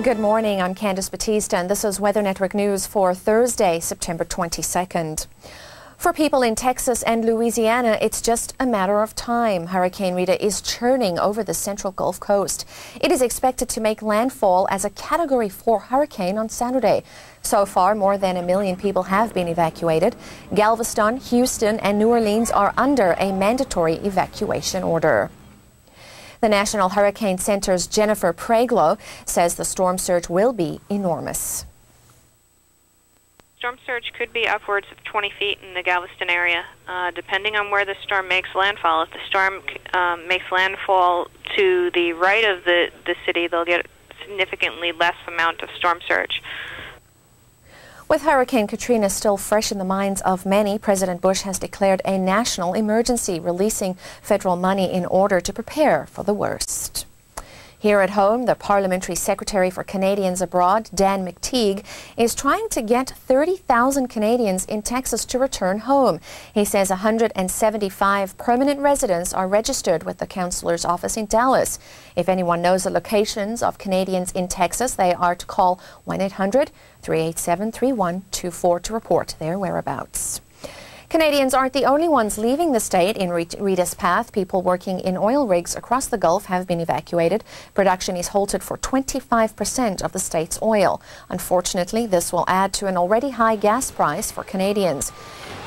Good morning, I'm Candace Batista and this is Weather Network News for Thursday, September 22nd. For people in Texas and Louisiana, it's just a matter of time. Hurricane Rita is churning over the central Gulf Coast. It is expected to make landfall as a Category 4 hurricane on Saturday. So far, more than 1 million people have been evacuated. Galveston, Houston, and New Orleans are under a mandatory evacuation order. The National Hurricane Center's Jennifer Preglow says the storm surge will be enormous. Storm surge could be upwards of 20 feet in the Galveston area, depending on where the storm makes landfall. If the storm makes landfall to the right of the city, they'll get significantly less amount of storm surge. With Hurricane Katrina still fresh in the minds of many, President Bush has declared a national emergency, releasing federal money in order to prepare for the worst. Here at home, the Parliamentary Secretary for Canadians Abroad, Dan McTeague, is trying to get 30,000 Canadians in Texas to return home. He says 175 permanent residents are registered with the counselor's office in Dallas. If anyone knows the locations of Canadians in Texas, they are to call 1-800-387-3124 to report their whereabouts. Canadians aren't the only ones leaving the state in Rita's path. People working in oil rigs across the Gulf have been evacuated. Production is halted for 25% of the state's oil. Unfortunately, this will add to an already high gas price for Canadians.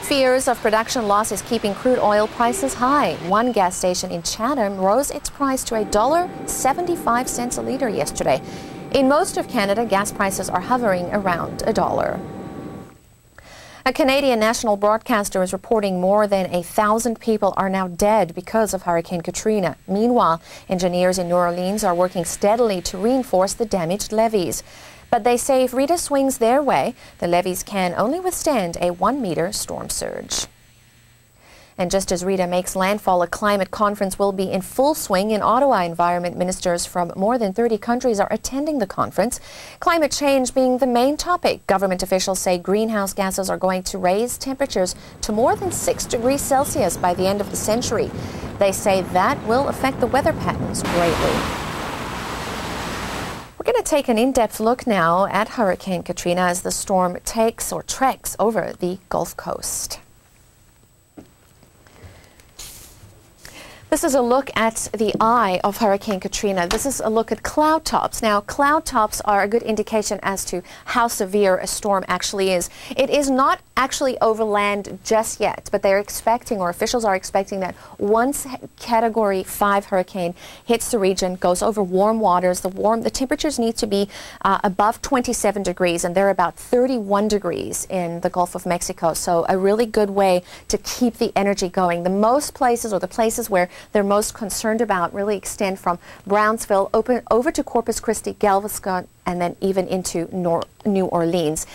Fears of production loss is keeping crude oil prices high. One gas station in Chatham rose its price to $1.75 a litre yesterday. In most of Canada, gas prices are hovering around $1. A Canadian national broadcaster is reporting more than 1,000 people are now dead because of Hurricane Katrina. Meanwhile, engineers in New Orleans are working steadily to reinforce the damaged levees. But they say if Rita swings their way, the levees can only withstand a 1-meter storm surge. And just as Rita makes landfall, a climate conference will be in full swing in Ottawa. Environment ministers from more than 30 countries are attending the conference, climate change being the main topic. Government officials say greenhouse gases are going to raise temperatures to more than 6 degrees Celsius by the end of the century. They say that will affect the weather patterns greatly. We're going to take an in-depth look now at Hurricane Katrina as the storm treks over the Gulf Coast. This is a look at the eye of Hurricane Katrina. This is a look at cloud tops. Now, cloud tops are a good indication as to how severe a storm actually is. It is not actually over land just yet, but they're expecting, or officials are expecting, that once Category 5 hurricane hits the region, goes over warm waters, the temperatures need to be above 27 degrees, and they're about 31 degrees in the Gulf of Mexico. So a really good way to keep the energy going. The most places, or the places where they're most concerned about, really extend from Brownsville over to Corpus Christi, Galveston, and then even into New Orleans.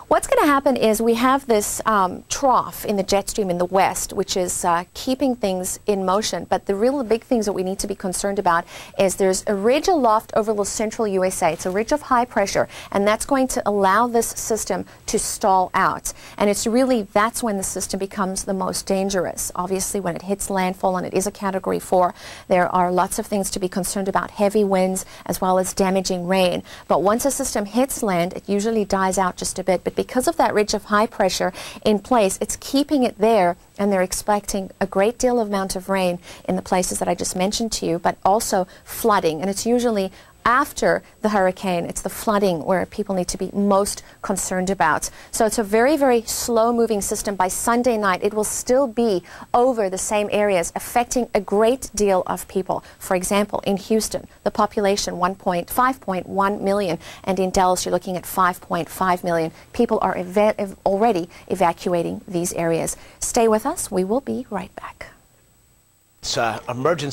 What's going to happen is we have this trough in the jet stream in the west, which is keeping things in motion. But the real big things that we need to be concerned about is there's a ridge aloft over the central USA. It's a ridge of high pressure, and that's going to allow this system to stall out. And it's really, that's when the system becomes the most dangerous. Obviously, when it hits landfall, and it is a Category 4, there are lots of things to be concerned about: heavy winds as well as damaging rain. But once a system hits land, it usually dies out just a bit. But because of that ridge of high pressure in place, it's keeping it there, and they're expecting a great deal of amount of rain in the places that I just mentioned to you, but also flooding. And it's usually after the hurricane, it's the flooding where people need to be most concerned about. So it's a very, very slow-moving system. By Sunday night, it will still be over the same areas, affecting a great deal of people. For example, in Houston, the population 5.1 million, and in Dallas, you're looking at 5.5 million. People are already evacuating these areas. Stay with us. We will be right back. It's emergency.